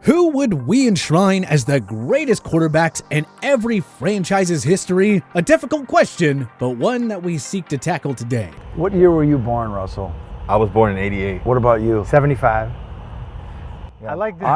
Who would we enshrine as the greatest quarterbacks in every franchise's history? A difficult question, but one that we seek to tackle today. What year were you born, Russell? I was born in '88. What about you? 75. Yeah. I like this.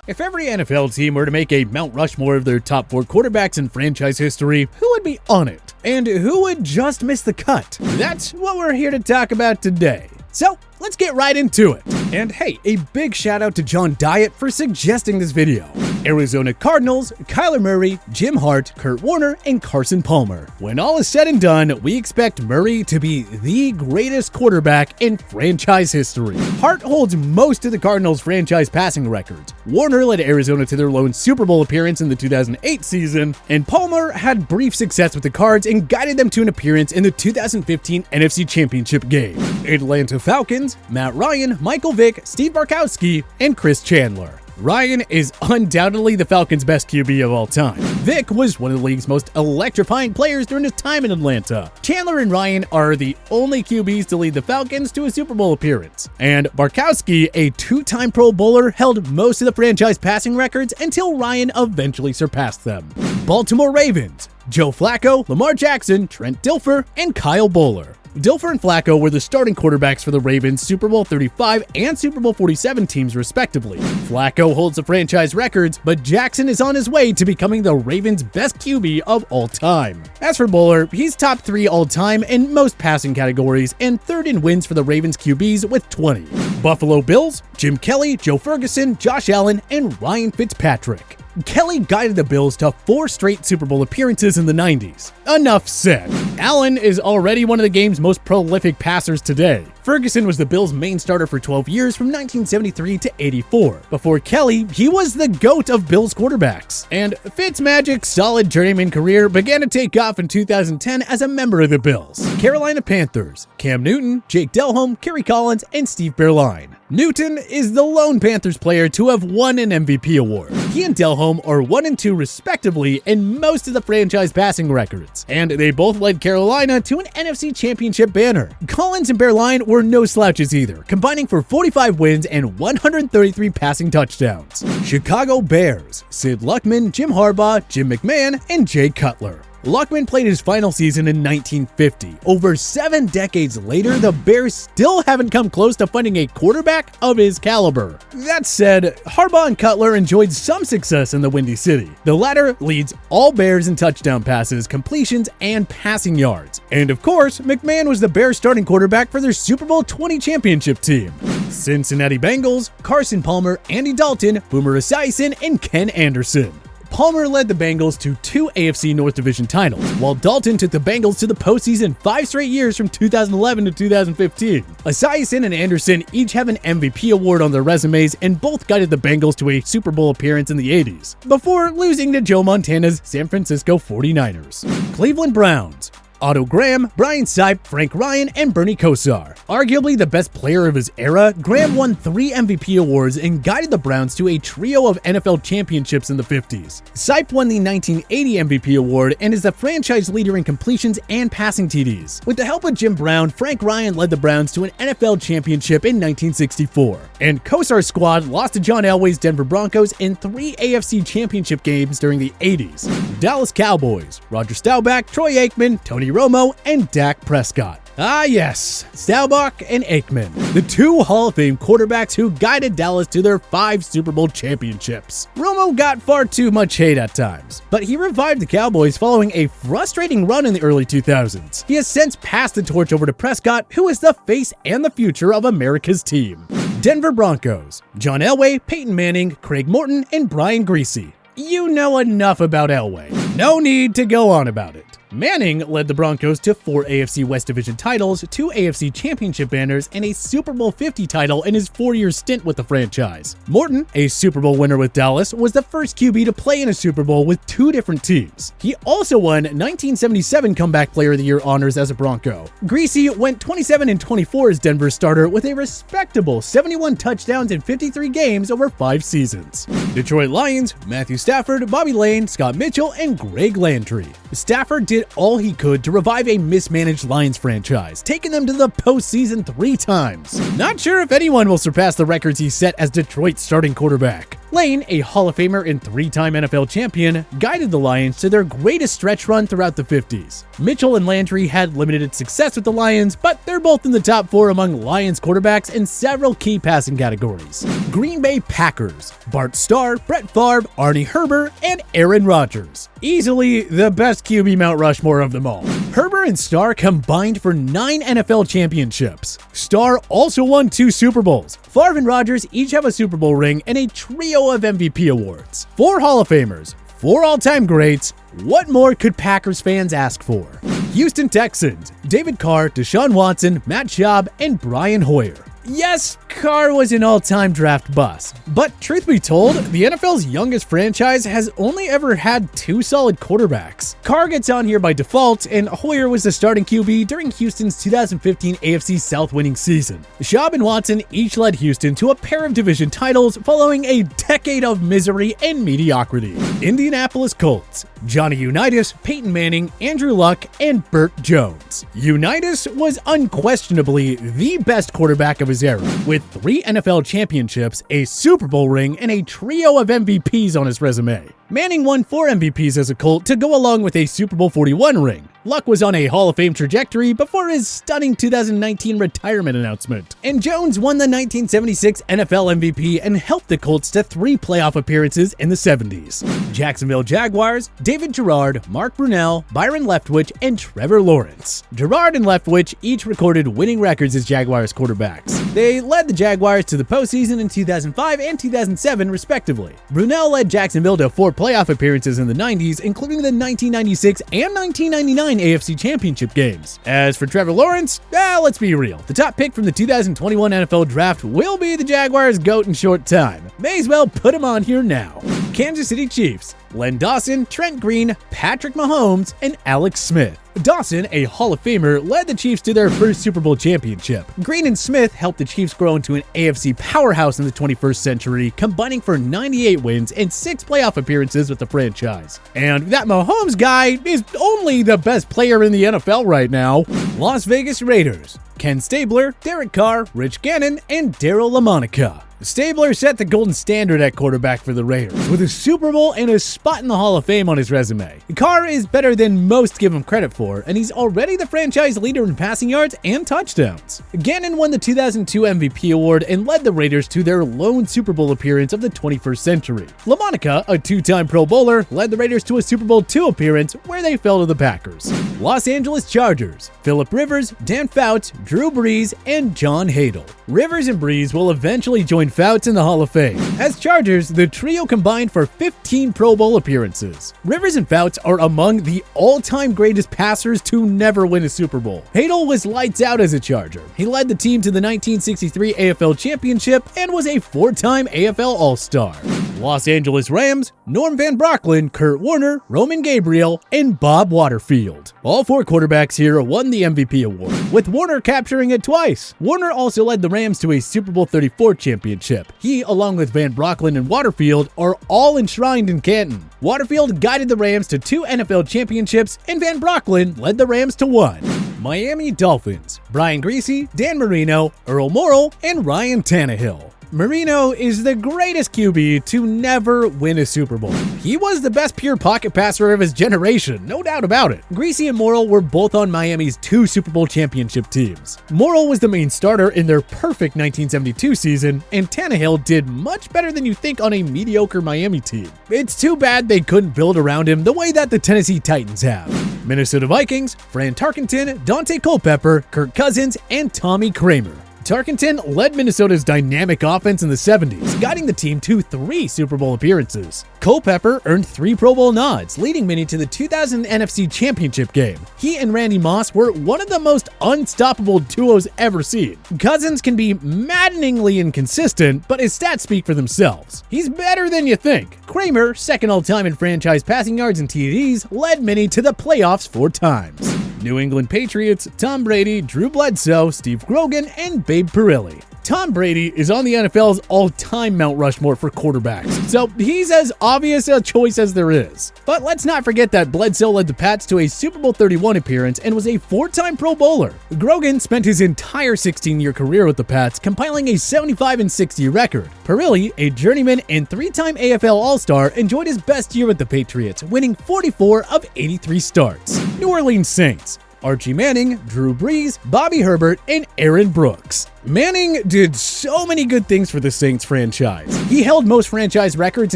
If every NFL team were to make a Mount Rushmore of their top 4 quarterbacks in franchise history, who would be on it? And who would just miss the cut? That's what we're here to talk about today. So, let's get right into it. And hey, a big shout out to John Dyitt for suggesting this video. Arizona Cardinals, Kyler Murray, Jim Hart, Kurt Warner, and Carson Palmer. When all is said and done, we expect Murray to be the greatest quarterback in franchise history. Hart holds most of the Cardinals' franchise passing records. Warner led Arizona to their lone Super Bowl appearance in the 2008 season, and Palmer had brief success with the Cards and guided them to an appearance in the 2015 NFC Championship game. Atlanta Falcons, Matt Ryan, Michael Vick, Steve BRADKOWSKI, and Chris Chandler. Ryan is undoubtedly the Falcons' best QB of all time. Vick was one of the league's most electrifying players during his time in Atlanta. Chandler and Ryan are the only QBs to lead the Falcons to a Super Bowl appearance. And BRADKOWSKI, a 2-time Pro Bowler, held most of the franchise passing records until Ryan eventually surpassed them. Baltimore Ravens, Joe Flacco, Lamar Jackson, Trent Dilfer, and Kyle Boller. Dilfer and Flacco were the starting quarterbacks for the Ravens' Super Bowl 35 and Super Bowl 47 teams respectively. Flacco holds the franchise records, but Jackson is on his way to becoming the Ravens' best QB of all time. As for Boller, he's top 3 all time in most passing categories and 3rd in wins for the Ravens QBs with 20. Buffalo Bills, Jim Kelly, Joe Ferguson, Josh Allen, and Ryan Fitzpatrick. Kelly guided the Bills to 4 straight Super Bowl appearances in the 90s. Enough said. Allen is already one of the game's most prolific passers today. Ferguson was the Bills' main starter for 12 years from 1973 to 84. Before Kelly, he was the GOAT of Bills quarterbacks. And Fitzmagic's solid journeyman career began to take off in 2010 as a member of the Bills. Carolina Panthers, Cam Newton, Jake Delhomme, Kerry Collins, and Steve Berline. Newton is the lone Panthers player to have won an MVP award. He and Delhomme are 1 and 2 respectively in most of the franchise passing records, and they both led Carolina to an NFC Championship banner. Collins and Berline were no slouches either, combining for 45 wins and 133 passing touchdowns. Chicago Bears, Sid Luckman, Jim Harbaugh, Jim McMahon, and Jay Cutler. Luckman played his final season in 1950. Over 7 decades later, the Bears still haven't come close to finding a quarterback of his caliber. That said, Harbaugh and Cutler enjoyed some success in the Windy City. The latter leads all Bears in touchdown passes, completions, and passing yards. And of course, McMahon was the Bears starting quarterback for their Super Bowl 20 championship team. Cincinnati Bengals, Carson Palmer, Andy Dalton, Boomer Esiason, and Ken Anderson. Palmer led the Bengals to 2 AFC North Division titles, while Dalton took the Bengals to the postseason 5 straight years from 2011 to 2015. Esiason and Anderson each have an MVP award on their resumes and both guided the Bengals to a Super Bowl appearance in the 80s, before losing to Joe Montana's San Francisco 49ers. Cleveland Browns, Otto Graham, Brian SIPE, Frank Ryan, and Bernie KOSAR. Arguably the best player of his era, Graham won 3 MVP awards and guided the Browns to a trio of NFL championships in the 50s. SIPE won the 1980 MVP award and is the franchise leader in completions and passing TDs. With the help of Jim Brown, Frank Ryan led the Browns to an NFL championship in 1964. And KOSAR's squad lost to John Elway's Denver Broncos in 3 AFC championship games during the 80s. Dallas Cowboys, Roger Staubach, Troy Aikman, Tony Romo, and Dak Prescott. Ah yes, Staubach and Aikman, the 2 Hall of Fame quarterbacks who guided Dallas to their 5 Super Bowl championships. Romo got far too much hate at times, but he revived the Cowboys following a frustrating run in the early 2000s. He has since passed the torch over to Prescott, who is the face and the future of America's team. Denver Broncos, John Elway, Peyton Manning, Craig Morton, and Brian Griese. You know enough about Elway. No need to go on about it. Manning led the Broncos to 4 AFC West Division titles, 2 AFC Championship banners, and a Super Bowl 50 title in his 4-year stint with the franchise. Morton, a Super Bowl winner with Dallas, was the first QB to play in a Super Bowl with 2 different teams. He also won 1977 Comeback Player of the Year honors as a Bronco. Griese went 27-24 as Denver starter with a respectable 71 touchdowns in 53 games over 5 seasons. Detroit Lions, Matthew Stafford, Bobby Layne, Scott Mitchell, and Greg Landry. Stafford did all he could to revive a mismanaged Lions franchise, taking them to the postseason 3 times. Not sure if anyone will surpass the records he set as Detroit's starting quarterback. LAYNE, a Hall of Famer and 3-time NFL champion, guided the Lions to their greatest stretch run throughout the 50s. Mitchell and Landry had limited success with the Lions, but they're both in the top 4 among Lions quarterbacks in several key passing categories. Green Bay Packers: Bart Starr, Brett Favre, Arnie Herber, and Aaron Rodgers. Easily the best QB Mount Rushmore of them all. Herber and Starr combined for 9 NFL championships. Starr also won 2 Super Bowls. Favre and Rodgers each have a Super Bowl ring and a trio of MVP awards. 4 Hall of Famers, 4 all-time greats. What more could Packers fans ask for? Houston Texans: David Carr, Deshaun Watson, Matt Schaub, and Brian Hoyer. Yes, Carr was an all-time draft bust, but truth be told, the NFL's youngest franchise has only ever had 2 solid quarterbacks. Carr gets on here by default, and Hoyer was the starting QB during Houston's 2015 AFC South winning season. Schaub and Watson each led Houston to a pair of division titles following a decade of misery and mediocrity. Indianapolis Colts: Johnny Unitas, Peyton Manning, Andrew Luck, and Burt Jones. Unitas was unquestionably the best quarterback of his era, with 3 NFL championships, a Super Bowl ring, and a trio of MVPs on his resume. Manning won 4 MVPs as a Colt to go along with a Super Bowl 41 ring. Luck was on a Hall of Fame trajectory before his stunning 2019 retirement announcement. And Jones won the 1976 NFL MVP and helped the Colts to 3 playoff appearances in the 70s. Jacksonville Jaguars: David Garrard, Mark Brunell, Byron Leftwich, and Trevor Lawrence. Garrard and Leftwich each recorded winning records as Jaguars quarterbacks. They led the Jaguars to the postseason in 2005 and 2007 respectively. Brunell led Jacksonville to 4 playoff appearances in the 90s, including the 1996 and 1999 AFC Championship games. As for Trevor Lawrence, let's be real. The top pick from the 2021 NFL Draft will be the Jaguars' GOAT in short time. May as well put him on here now. Kansas City Chiefs: Len Dawson, Trent Green, Patrick Mahomes, and Alex Smith. Dawson, a Hall of Famer, led the Chiefs to their first Super Bowl championship. Green and Smith helped the Chiefs grow into an AFC powerhouse in the 21st century, combining for 98 wins and 6 playoff appearances with the franchise. And that Mahomes guy is only the best player in the NFL right now. Las Vegas Raiders: Ken Stabler, Derek Carr, Rich Gannon, and Daryl LaMonica. Stabler set the golden standard at quarterback for the Raiders, with a Super Bowl and a spot in the Hall of Fame on his resume. Carr is better than most give him credit for, and he's already the franchise leader in passing yards and touchdowns. Gannon won the 2002 MVP award and led the Raiders to their lone Super Bowl appearance of the 21st century. LaMonica, a 2-time Pro Bowler, led the Raiders to a Super Bowl II appearance where they fell to the Packers. Los Angeles Chargers: Phillip Rivers, Dan Fouts, Drew Brees, and John Hadle. Rivers and Brees will eventually join Fouts in the Hall of Fame. As Chargers, the trio combined for 15 Pro Bowl appearances. Rivers and Fouts are among the all-time greatest passers to never win a Super Bowl. Hadle was lights out as a Charger. He led the team to the 1963 AFL Championship and was a 4-time AFL All-Star. Los Angeles Rams: Norm Van Brocklin, Kurt Warner, Roman Gabriel, and Bob Waterfield. All 4 quarterbacks here won the MVP award, with Warner capturing it twice. Warner also led the Rams to a Super Bowl 34 championship. He, along with Van Brocklin and Waterfield, are all enshrined in Canton. Waterfield guided the Rams to 2 NFL championships, and Van Brocklin led the Rams to 1. Miami Dolphins: Brian Griese, Dan Marino, Earl Morrall, and Ryan Tannehill. Marino is the greatest QB to never win a Super Bowl. He was the best pure pocket passer of his generation, no doubt about it. Griese and Morrall were both on Miami's 2 Super Bowl championship teams. Morrall was the main starter in their perfect 1972 season, and Tannehill did much better than you think on a mediocre Miami team. It's too bad they couldn't build around him the way that the Tennessee Titans have. Minnesota Vikings: Fran Tarkenton, Dante Culpepper, Kirk Cousins, and Tommy Kramer. Tarkenton led Minnesota's dynamic offense in the 70s, guiding the team to 3 Super Bowl appearances. Culpepper earned 3 Pro Bowl nods, leading many to the 2000 NFC Championship game. He and Randy Moss were one of the most unstoppable duos ever seen. Cousins can be maddeningly inconsistent, but his stats speak for themselves. He's better than you think. Kramer, second all-time in franchise passing yards and TDs, led many to the playoffs 4 times. New England Patriots: Tom Brady, Drew Bledsoe, Steve Grogan, and Babe Parilli. Tom Brady is on the NFL's all-time Mount Rushmore for quarterbacks, so he's as obvious a choice as there is. But let's not forget that Bledsoe led the Pats to a Super Bowl 31 appearance and was a 4-time Pro Bowler. Grogan spent his entire 16-year career with the Pats, compiling a 75-60 record. Perilli, a journeyman and 3-time AFL All-Star, enjoyed his best year with the Patriots, winning 44 of 83 starts. New Orleans Saints: Archie Manning, Drew Brees, Bobby Herbert, and Aaron Brooks. Manning did so many good things for the Saints franchise. He held most franchise records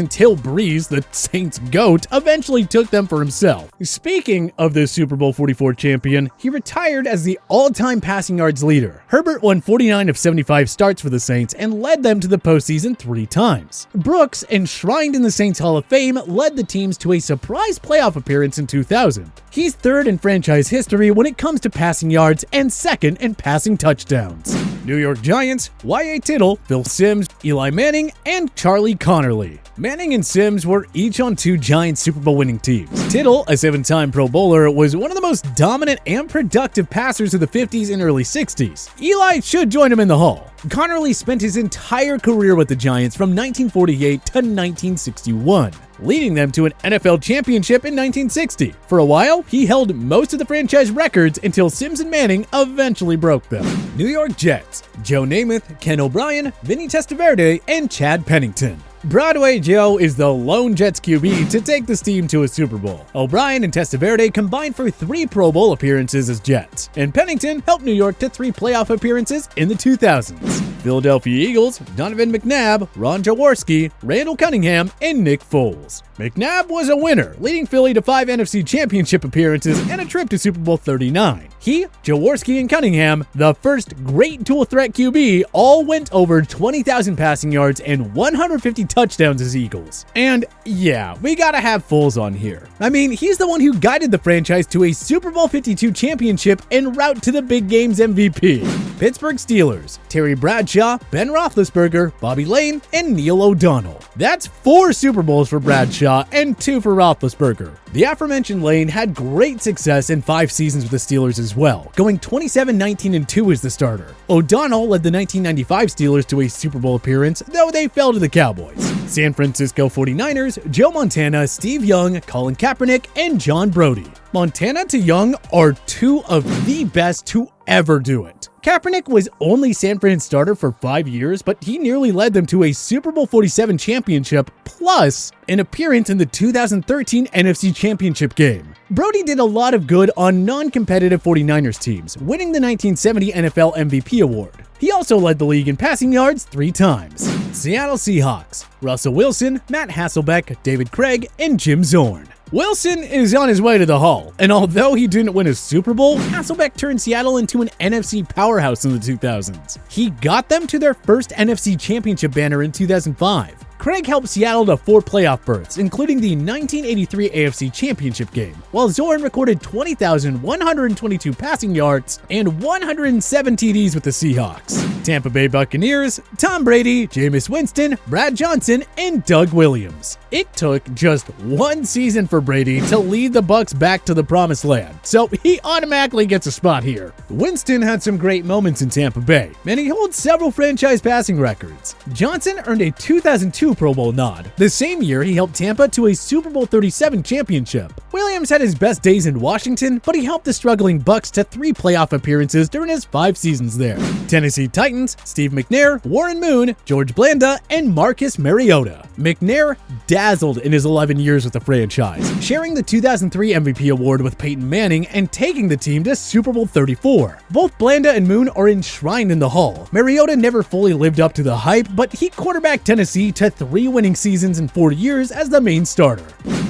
until Brees, the Saints GOAT, eventually took them for himself. Speaking of the Super Bowl 44 champion, he retired as the all-time passing yards leader. Herbert won 49 of 75 starts for the Saints and led them to the postseason 3 times. Brooks, enshrined in the Saints Hall of Fame, led the teams to a surprise playoff appearance in 2000. He's 3rd in franchise history when it comes to passing yards and 2nd in passing touchdowns. New York Giants: Y.A. Tittle, Phil Simms, Eli Manning, and Charlie Connerly. Manning and Simms were each on 2 Giants Super Bowl winning teams. Tittle, a 7-time Pro Bowler, was one of the most dominant and productive passers of the 50s and early 60s. Eli should join him in the Hall. Connerly spent his entire career with the Giants from 1948 to 1961, leading them to an NFL championship in 1960. For a while, he held most of the franchise records until Simms and Manning eventually broke them. New York Jets: Joe Namath, Ken O'Brien, Vinny Testaverde, and Chad Pennington. Broadway Joe is the lone Jets QB to take this team to a Super Bowl. O'Brien and Testaverde combined for 3 Pro Bowl appearances as Jets, and Pennington helped New York to 3 playoff appearances in the 2000s. Philadelphia Eagles: Donovan McNabb, Ron Jaworski, Randall Cunningham, and Nick Foles. McNabb was a winner, leading Philly to 5 NFC Championship appearances and a trip to Super Bowl 39. He, Jaworski, and Cunningham, the first great dual-threat QB, all went over 20,000 passing yards and 150 touchdowns as Eagles. And yeah, we gotta have Foles on here. I mean, he's the one who guided the franchise to a Super Bowl 52 championship en route to the big game's MVP. Pittsburgh Steelers: Terry Bradshaw, Ben Roethlisberger, Bobby Layne, and Neil O'Donnell. That's 4 Super Bowls for Bradshaw and 2 for Roethlisberger. The aforementioned Layne had great success in 5 seasons with the Steelers as well, going 27-19-2 as the starter. O'Donnell led the 1995 Steelers to a Super Bowl appearance, though they fell to the Cowboys. San Francisco 49ers: Joe Montana, Steve Young, Colin Kaepernick, and John Brody. Montana to Young are 2 of the best to ever do it. Kaepernick was only San Fran's starter for 5 years, but he nearly led them to a Super Bowl 47 championship, plus an appearance in the 2013 NFC Championship game. Brody did a lot of good on non-competitive 49ers teams, winning the 1970 NFL MVP award. He also led the league in passing yards 3 times. Seattle Seahawks: Russell Wilson, Matt Hasselbeck, David Craig, and Jim Zorn. Wilson is on his way to the Hall, and although he didn't win a Super Bowl, Hasselbeck turned Seattle into an NFC powerhouse in the 2000s. He got them to their first NFC Championship banner in 2005. Craig helped Seattle to 4 playoff berths, including the 1983 AFC Championship game, while Zorn recorded 20,122 passing yards and 107 TDs with the Seahawks. Tampa Bay Buccaneers: Tom Brady, Jameis Winston, Brad Johnson, and Doug Williams. It took just 1 season for Brady to lead the Bucs back to the promised land, so he automatically gets a spot here. Winston had some great moments in Tampa Bay, and he holds several franchise passing records. Johnson earned a 2002 Pro Bowl nod. The same year, he helped Tampa to a Super Bowl 37 championship. Williams had his best days in Washington, but he helped the struggling Bucs to 3 playoff appearances during his 5 seasons there. Tennessee Titans: Steve McNair, Warren Moon, George Blanda, and Marcus Mariota. McNair dazzled in his 11 years with the franchise, sharing the 2003 MVP award with Peyton Manning and taking the team to Super Bowl 34. Both Blanda and Moon are enshrined in the Hall. Mariota never fully lived up to the hype, but he quarterbacked Tennessee to 3 winning seasons in 4 years as the main starter.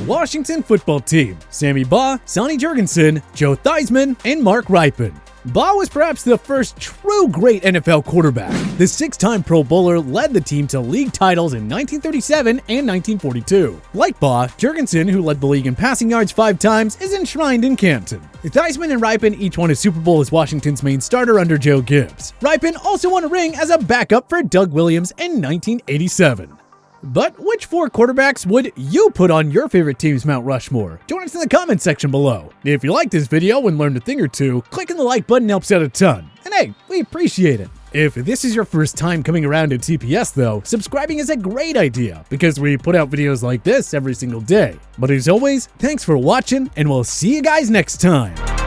Washington football team: Sammy Baugh, Sonny Jurgensen, Joe Theismann, and Mark Ripon. Baugh was perhaps the first true great NFL quarterback. The 6-time Pro Bowler led the team to league titles in 1937 and 1942. Like Baugh, Jurgensen, who led the league in passing yards 5 times, is enshrined in Canton. Theismann and Ripon each won a Super Bowl as Washington's main starter under Joe Gibbs. Ripon also won a ring as a backup for Doug Williams in 1987. But which 4 quarterbacks would you put on your favorite team's Mount Rushmore? Join us in the comments section below. If you liked this video and learned a thing or two, clicking the like button helps out a ton. And hey, we appreciate it. If this is your first time coming around to TPS though, subscribing is a great idea because we put out videos like this every single day. But as always, thanks for watching and we'll see you guys next time.